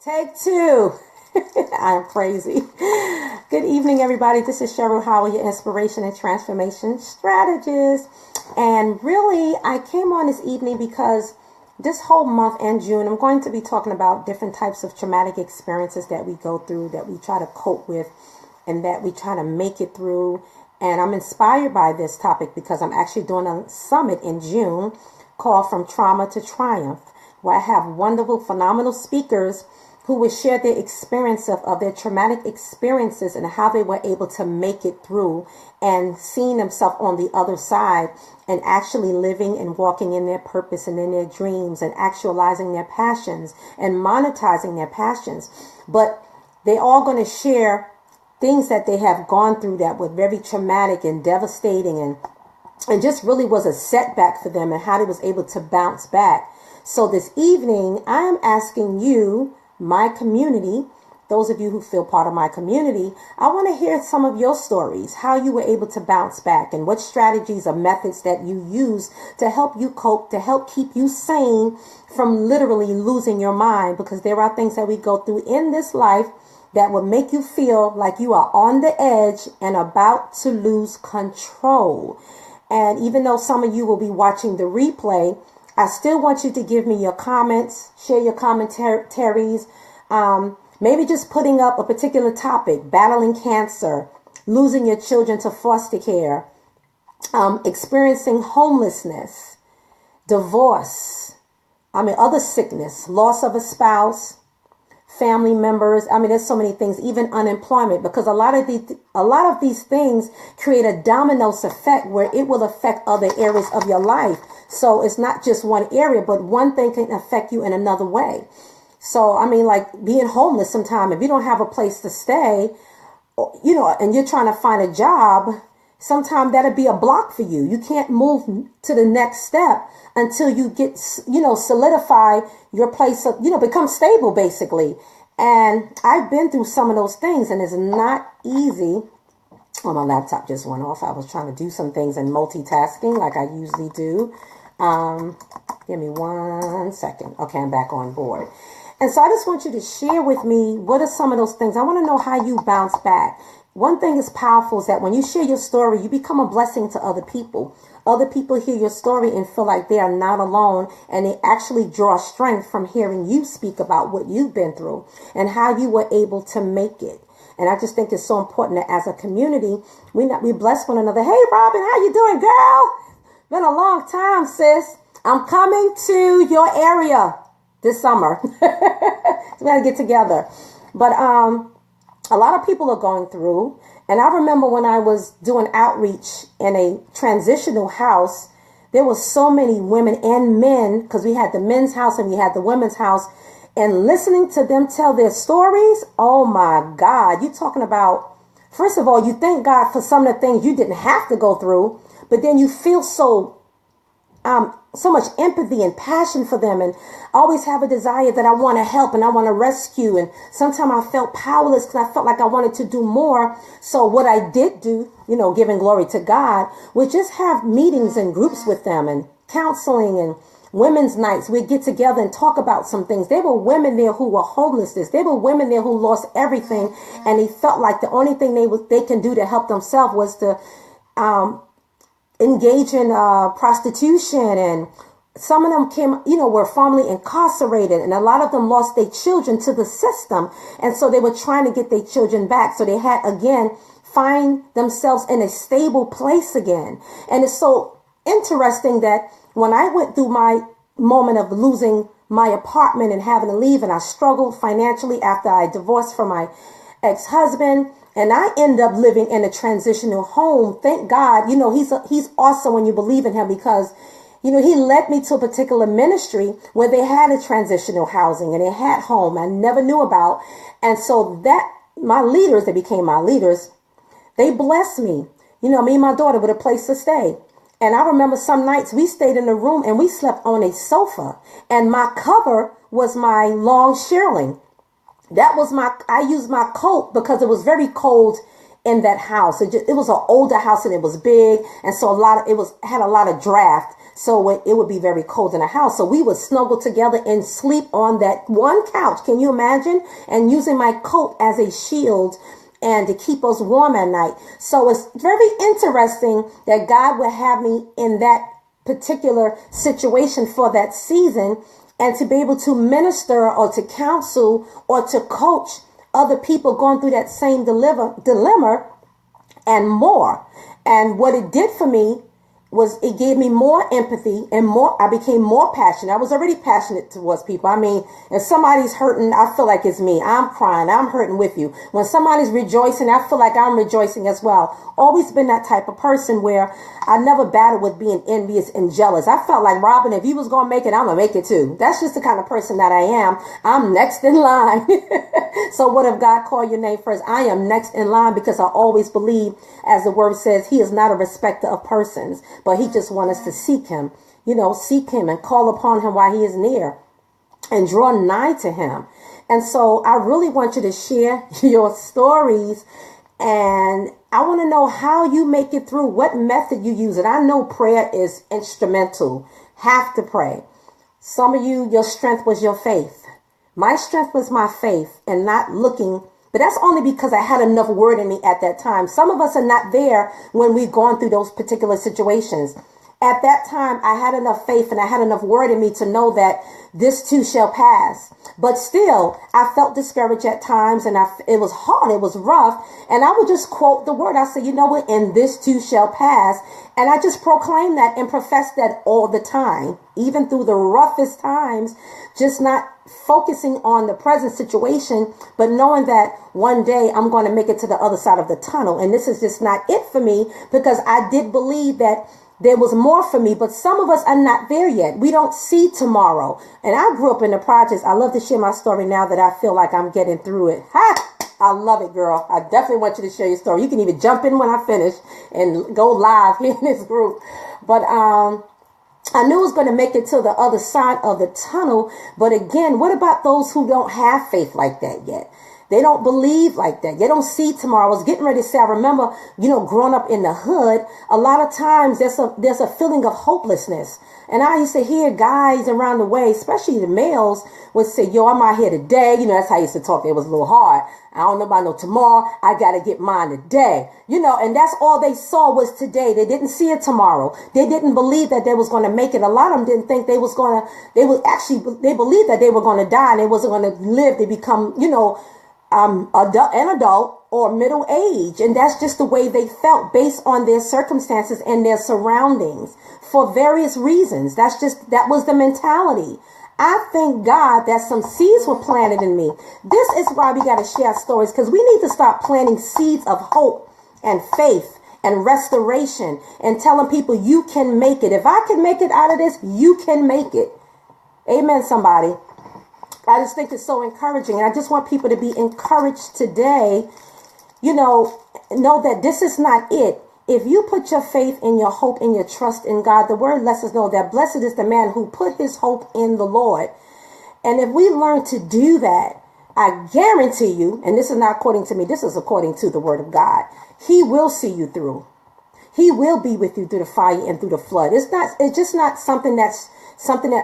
Take two. I'm crazy. Good evening, everybody. This is Cheryl Howell, your inspiration and transformation strategist. And really, I came on this evening because this whole month and June, I'm going to be talking about different types of traumatic experiences that we go through, that we try to cope with, and that we try to make it through. And I'm inspired by this topic because I'm actually doing a summit in June called From Trauma to Triumph, where I have wonderful, phenomenal speakers who will share their experience of their traumatic experiences and how they were able to make it through and seeing themselves on the other side and actually living and walking in their purpose and in their dreams and actualizing their passions and monetizing their passions. But they're all going to share things that they have gone through that were very traumatic and devastating and just really was a setback for them and how they was able to bounce back. So this evening, I am asking you, my community, those of you who feel part of my community, I want to hear some of your stories, how you were able to bounce back and what strategies or methods that you use to help you cope, to help keep you sane from literally losing your mind, because there are things that we go through in this life that will make you feel like you are on the edge and about to lose control. And even though some of you will be watching the replay, I still want you to give me your comments, share your commentaries, maybe just putting up a particular topic, battling cancer, losing your children to foster care, experiencing homelessness, divorce, other sickness, loss of a spouse, family members. There's so many things, even unemployment, because a lot of these things create a dominoes effect where it will affect other areas of your life. So it's not just one area, but one thing can affect you in another way. So, like being homeless sometimes, if you don't have a place to stay, and you're trying to find a job, sometimes that'll be a block for you. You can't move to the next step until you get, solidify your place of, become stable basically. And I've been through some of those things and it's not easy. Oh, my laptop just went off. I was trying to do some things and multitasking like I usually do. Give me 1 second. Okay, I'm back on board. And so I just want you to share with me, what are some of those things? I want to know how you bounce back. One thing is powerful is that when you share your story, you become a blessing to other people. Other people hear your story and feel like they are not alone, and they actually draw strength from hearing you speak about what you've been through and how you were able to make it. And I just think it's so important that as a community, we bless one another. Hey, Robin, how you doing, girl? Been a long time, sis. I'm coming to your area this summer. So we got to get together. But a lot of people are going through. And I remember when I was doing outreach in a transitional house, there were so many women and men, because we had the men's house and we had the women's house. And listening to them tell their stories, oh my God, you're talking about, first of all, you thank God for some of the things you didn't have to go through, but then you feel so much empathy and passion for them, and always have a desire that I want to help and I want to rescue. And sometimes I felt powerless because I felt like I wanted to do more. So what I did do, giving glory to God, was just have meetings and groups with them and counseling and women's nights. We'd get together and talk about some things. There were women there who were homeless. There were women there who lost everything, and they felt like the only thing they can do to help themselves was to engage in prostitution. And some of them were formerly incarcerated, and a lot of them lost their children to the system. And so they were trying to get their children back. So they had, again, find themselves in a stable place again. And it's so interesting that when I went through my moment of losing my apartment and having to leave, and I struggled financially after I divorced from my ex-husband, and I end up living in a transitional home. Thank God, he's awesome when you believe in him, because, he led me to a particular ministry where they had a transitional housing and they had home I never knew about. And so that my leaders, they became my leaders. They blessed me, me and my daughter, with a place to stay. And I remember some nights we stayed in a room and we slept on a sofa, and my cover was my long shearling. I used my coat because it was very cold in that house. It was an older house and it was big. And so had a lot of draft. So it would be very cold in the house. So we would snuggle together and sleep on that one couch. Can you imagine? And using my coat as a shield and to keep us warm at night. So it's very interesting that God would have me in that particular situation for that season, and to be able to minister or to counsel or to coach other people going through that same dilemma and more. And what it did for me was it gave me more empathy and I became more passionate. I was already passionate towards people. I mean, if somebody's hurting, I feel like it's me. I'm crying. I'm hurting with you. When somebody's rejoicing, I feel like I'm rejoicing as well. Always been that type of person where I never battled with being envious and jealous. I felt like, Robin, if you was going to make it, I'm going to make it too. That's just the kind of person that I am. I'm next in line. So what if God called your name first? I am next in line because I always believe, as the word says, he is not a respecter of persons, but he just wants us to seek him, seek him and call upon him while he is near and draw nigh to him. And so I really want you to share your stories, and I want to know how you make it through, what method you use. And I know prayer is instrumental. Have to pray. Some of you, your strength was your faith. My strength was my faith and not looking. But that's only because I had enough word in me at that time. Some of us are not there when we've gone through those particular situations. At that time, I had enough faith and I had enough word in me to know that this too shall pass. But still, I felt discouraged at times, and it was hard. It was rough. And I would just quote the word. I said, you know what? And this too shall pass. And I just proclaim that and profess that all the time, even through the roughest times, just not focusing on the present situation, but knowing that one day I'm going to make it to the other side of the tunnel. And this is just not it for me, because I did believe that there was more for me, but some of us are not there yet. We don't see tomorrow. And I grew up in the projects. I love to share my story now that I feel like I'm getting through it. Ha! I love it, girl. I definitely want you to share your story. You can even jump in when I finish and go live here in this group. But I knew I was going to make it to the other side of the tunnel. But again, what about those who don't have faith like that yet? They don't believe like that. They don't see tomorrow. I was getting ready to say, I remember, growing up in the hood, a lot of times there's a feeling of hopelessness. And I used to hear guys around the way, especially the males, would say, yo, I'm out here today. That's how I used to talk. It was a little hard. I don't know about no tomorrow. I got to get mine today. And that's all they saw was today. They didn't see it tomorrow. They didn't believe that they was going to make it. A lot of them didn't think they believed that they were going to die and they wasn't going to live to become, an adult or middle age. And that's just the way they felt based on their circumstances and their surroundings for various reasons. That was the mentality. I thank God that some seeds were planted in me. This is why we got to share stories, because we need to start planting seeds of hope and faith and restoration and telling people you can make it. If I can make it out of this, you can make it. Amen, somebody. I just think it's so encouraging. And I just want people to be encouraged today. Know that this is not it. If you put your faith and your hope and your trust in God, the word lets us know that blessed is the man who put his hope in the Lord. And if we learn to do that, I guarantee you, and this is not according to me, this is according to the word of God, he will see you through. He will be with you through the fire and through the flood. It's just not something that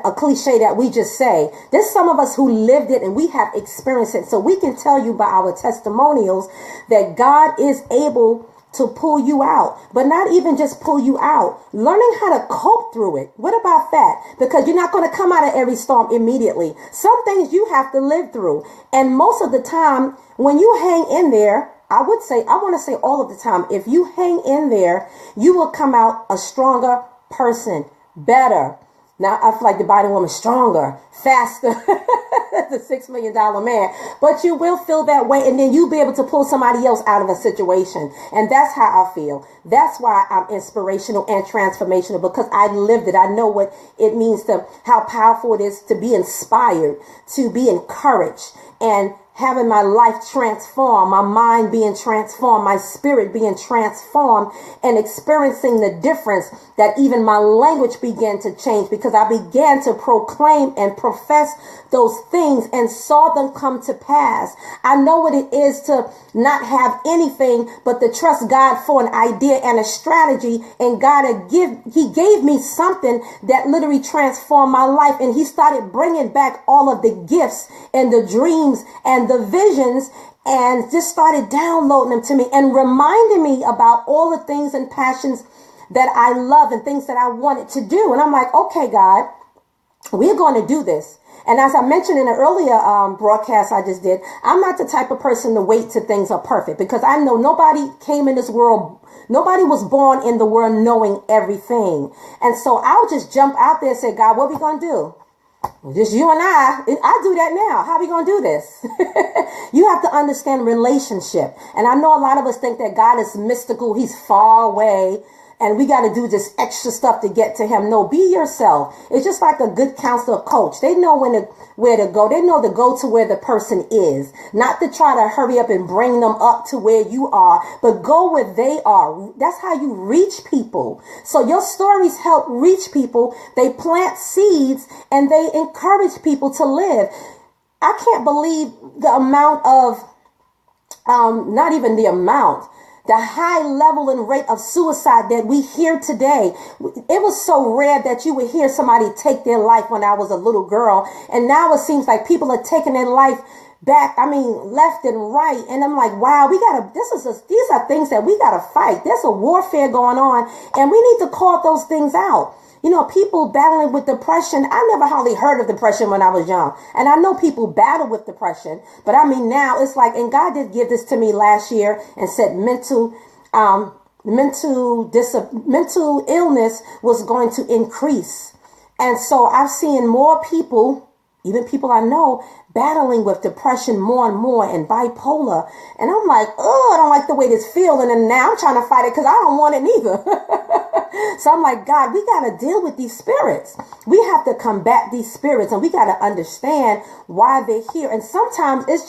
a cliche that we just say. There's some of us who lived it and we have experienced it. So we can tell you by our testimonials that God is able to pull you out, but not even just pull you out, learning how to cope through it. What about that? Because you're not going to come out of every storm immediately. Some things you have to live through. And most of the time when you hang in there, I want to say all of the time, if you hang in there, you will come out a stronger person, better. Now, I feel like the Biden woman stronger, faster, the $6 million man. But you will feel that way, and then you'll be able to pull somebody else out of a situation. And that's how I feel. That's why I'm inspirational and transformational, because I lived it. I know what it means how powerful it is to be inspired, to be encouraged, and having my life transformed, my mind being transformed, my spirit being transformed, and experiencing the difference that even my language began to change because I began to proclaim and profess those things and saw them come to pass. I know what it is to not have anything but to trust God for an idea and a strategy, and He gave me something that literally transformed my life, and He started bringing back all of the gifts and the dreams and the visions and just started downloading them to me and reminding me about all the things and passions that I love and things that I wanted to do. And I'm like, okay, God, we're going to do this. And as I mentioned in an earlier broadcast I just did, I'm not the type of person to wait till things are perfect, because I know nobody came in this world. Nobody was born in the world knowing everything. And so I'll just jump out there and say, God, what are we going to do? Just you and I do that now. How are we going to do this? You have to understand relationship. And I know a lot of us think that God is mystical. He's far away. And we got to do this extra stuff to get to him. No, be yourself. It's just like a good counselor coach. They know where to go. They know to go to where the person is, not to try to hurry up and bring them up to where you are, but go where they are. That's how you reach people. So your stories help reach people. They plant seeds and they encourage people to live. I can't believe the amount of, not even the amount, the high level and rate of suicide that we hear today. It was so rare that you would hear somebody take their life when I was a little girl. And now it seems like people are taking their life back. I mean, left and right. And I'm like, wow, these are things that we got to fight. There's a warfare going on, and we need to call those things out. You know, people battling with depression. I never hardly heard of depression when I was young. And I know people battle with depression. But I mean, now it's like, and God did give this to me last year and said mental illness was going to increase. And so I've seen more people, even people I know, battling with depression more and more, and bipolar. And I'm like, oh, I don't like the way this feels. And then now I'm trying to fight it because I don't want it neither. So I'm like, God, we got to deal with these spirits. We have to combat these spirits, and we got to understand why they're here. And sometimes it's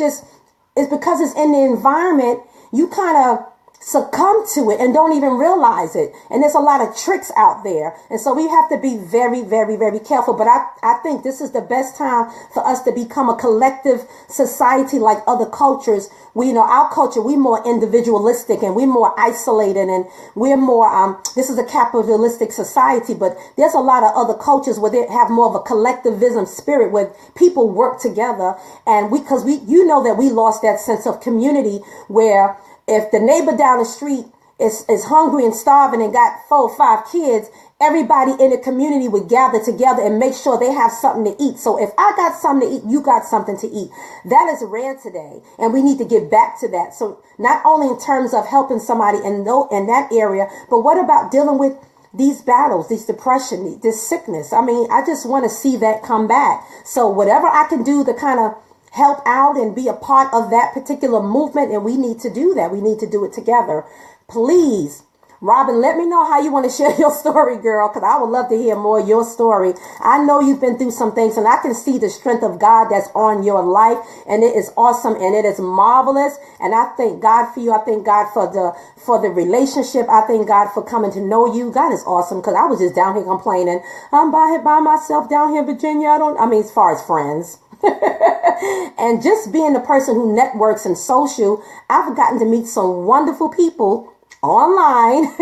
because it's in the environment. You kind of succumb to it and don't even realize it. And there's a lot of tricks out there. And so we have to be very, very, very careful. But I think this is the best time for us to become a collective society like other cultures. Our culture, we're more individualistic and we're more isolated, and we're more, this is a capitalistic society, but there's a lot of other cultures where they have more of a collectivism spirit where people work together. And because you know that we lost that sense of community, where if the neighbor down the street is hungry and starving and got 4 or 5 kids, everybody in the community would gather together and make sure they have something to eat. So if I got something to eat, you got something to eat. That is rare today, and we need to get back to that. So not only in terms of helping somebody in that area, but what about dealing with these battles, these depression, this sickness? I mean, I just want to see that come back. So whatever I can do to kind of help out and be a part of that particular movement, and we need to do that. We need to do it together. Please, Robin, let me know how you want to share your story, girl, because I would love to hear more of your story. I know you've been through some things, and I can see the strength of God that's on your life, and it is awesome, and it is marvelous. And I thank God for you. I thank God for the relationship. I thank God for coming to know you. God is awesome, because I was just down here complaining. I'm by myself down here in Virginia. As far as friends. And just being the person who networks and social, I've gotten to meet some wonderful people online,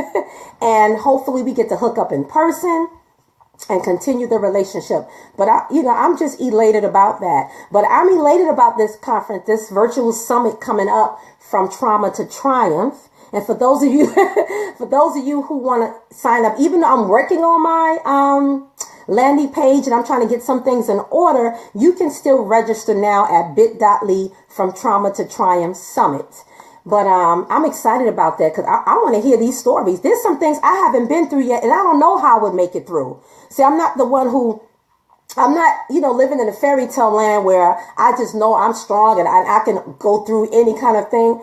and hopefully we get to hook up in person and continue the relationship. But I'm just elated about that. But I'm elated about this conference, this virtual summit coming up, From Trauma to Triumph. And for those of you, who want to sign up, even though I'm working on my landing page and I'm trying to get some things in order, you can still register now at bit.ly From Trauma to Triumph Summit. But I'm excited about that, because I want to hear these stories. There's some things I haven't been through yet, and I don't know how I would make it through. See, I'm not living in a fairy tale land where I just know I'm strong and I can go through any kind of thing.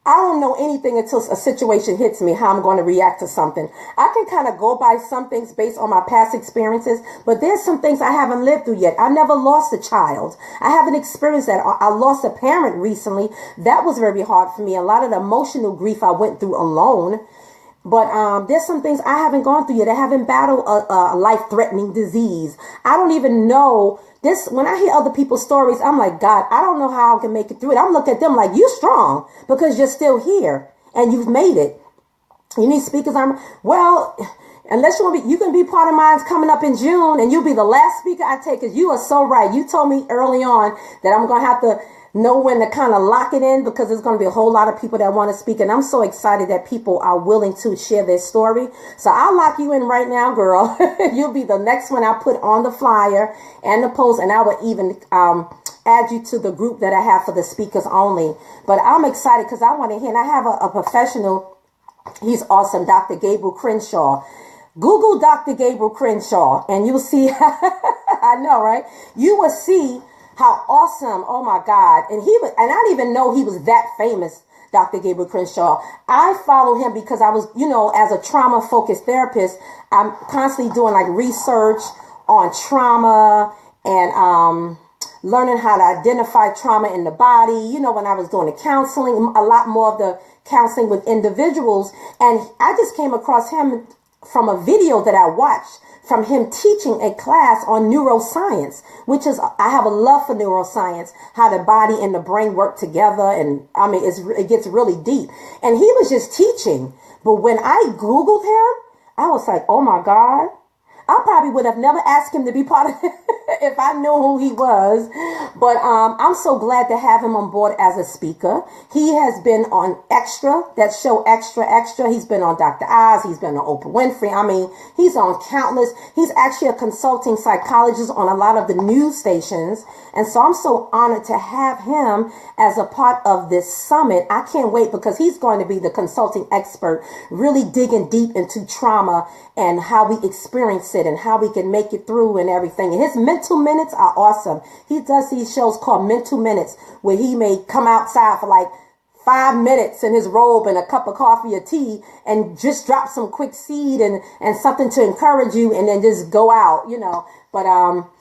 I don't know anything until a situation hits me, how I'm going to react to something. I can kind of go by some things based on my past experiences, but there's some things I haven't lived through yet. I never lost a child. I haven't experienced that. I lost a parent recently. That was very hard for me. A lot of the emotional grief I went through alone. But there's some things I haven't gone through yet. I haven't battled a life-threatening disease. I don't even know this. When I hear other people's stories, I'm like, God, I don't know how I can make it through it. I'm looking at them like, you're strong because you're still here and you've made it. You need speakers. Well, unless you can be part of mine coming up in June, and you'll be the last speaker I take, because you are so right. You told me early on that I'm going to have to know when to kind of lock it in, because there's going to be a whole lot of people that want to speak. And I'm so excited that people are willing to share their story. So I'll lock you in right now, girl. You'll be the next one I put on the flyer and the post. And I will even add you to the group that I have for the speakers only. But I'm excited because I want to hear, and I have a professional. He's awesome. Dr. Gabriel Crenshaw. Google Dr. Gabriel Crenshaw and you'll see. I know, right? You will see how awesome. Oh my God. And I didn't even know he was that famous, Dr. Gabriel Crenshaw. I follow him because I was, as a trauma focused therapist, I'm constantly doing like research on trauma and, learning how to identify trauma in the body. When I was doing the counseling, a lot more of the counseling with individuals. And I just came across him from a video that I watched from him teaching a class on neuroscience, which is, I have a love for neuroscience, how the body and the brain work together. And I mean, it gets really deep. And he was just teaching. But when I Googled him, I was like, oh my God, I probably would have never asked him to be part of it if I knew who he was. But I'm so glad to have him on board as a speaker. He has been on that show Extra. He's been on Dr. Oz. He's been on Oprah Winfrey. I mean, he's on countless. He's actually a consulting psychologist on a lot of the news stations. And so I'm so honored to have him as a part of this summit. I can't wait, because he's going to be the consulting expert, really digging deep into trauma and how we experience it and how we can make it through and everything. And his mental minutes are awesome. He does these shows called Mental Minutes, where he may come outside for like 5 minutes in his robe and a cup of coffee or tea and just drop some quick seed and something to encourage you, and then just go out, But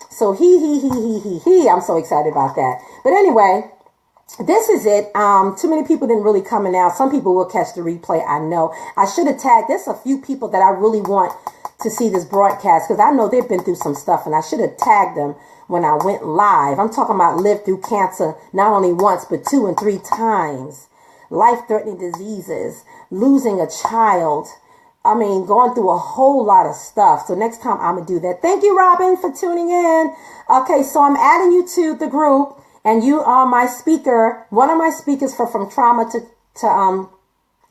so I'm so excited about that. But anyway, this is it. Too many people didn't really come in now. Some people will catch the replay. I know I should have tagged. There's a few people that I really want to see this broadcast, because I know they've been through some stuff, and I should have tagged them when I went live. I'm talking about lived through cancer, not only once, but 2 and 3 times. Life-threatening diseases, losing a child. I mean, going through a whole lot of stuff. So next time I'm going to do that. Thank you, Robin, for tuning in. Okay, so I'm adding you to the group, and you are my speaker, one of my speakers from trauma to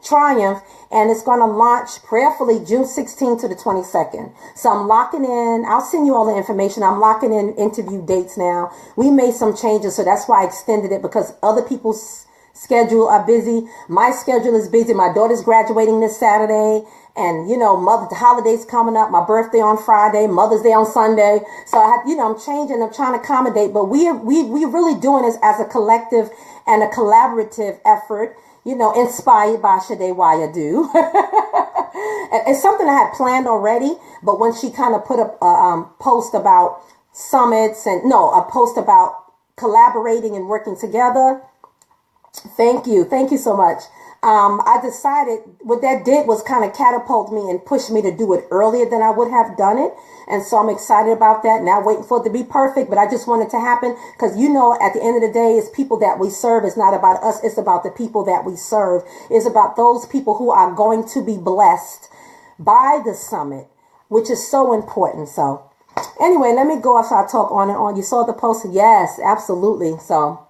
triumph, and it's going to launch prayerfully June 16th to the 22nd. So I'm locking in. I'll send you all the information. I'm locking in interview dates now. We made some changes, so that's why I extended it, because other people's schedule are busy. My schedule is busy. My daughter's graduating this Saturday, and the holidays coming up. My birthday on Friday, Mother's Day on Sunday. So I'm changing. I'm trying to accommodate, but we really doing this as a collective and a collaborative effort. Inspired by Shade Wayadu. It's something I had planned already, but when she kind of put up a post about summits a post about collaborating and working together. Thank you so much. I decided what that did was kind of catapult me and push me to do it earlier than I would have done it. And so I'm excited about that. Now waiting for it to be perfect, but I just want it to happen because, at the end of the day, it's people that we serve. It's not about us. It's about the people that we serve. It's about those people who are going to be blessed by the summit, which is so important. So anyway, let me go after I talk on and on. You saw the post? Yes, absolutely. So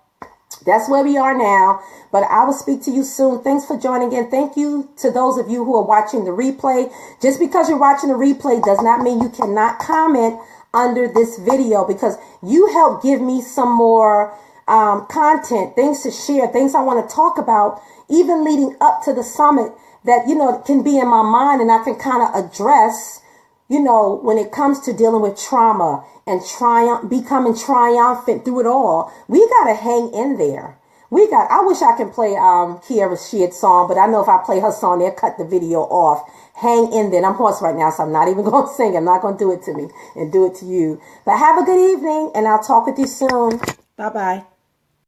that's where we are now, but I will speak to you soon. Thanks for joining in. Thank you to those of you who are watching the replay. Just because you're watching the replay does not mean you cannot comment under this video, because you help give me some more content, things to share, things I want to talk about, even leading up to the summit that, can be in my mind and I can kind of address, when it comes to dealing with trauma and becoming triumphant through it all. We got to hang in there. I wish I can play Kiara's Sheard song, but I know if I play her song, they'll cut the video off. Hang in there. I'm hoarse right now, so I'm not even going to sing. I'm not going to do it to me and do it to you. But have a good evening, and I'll talk with you soon. Bye-bye.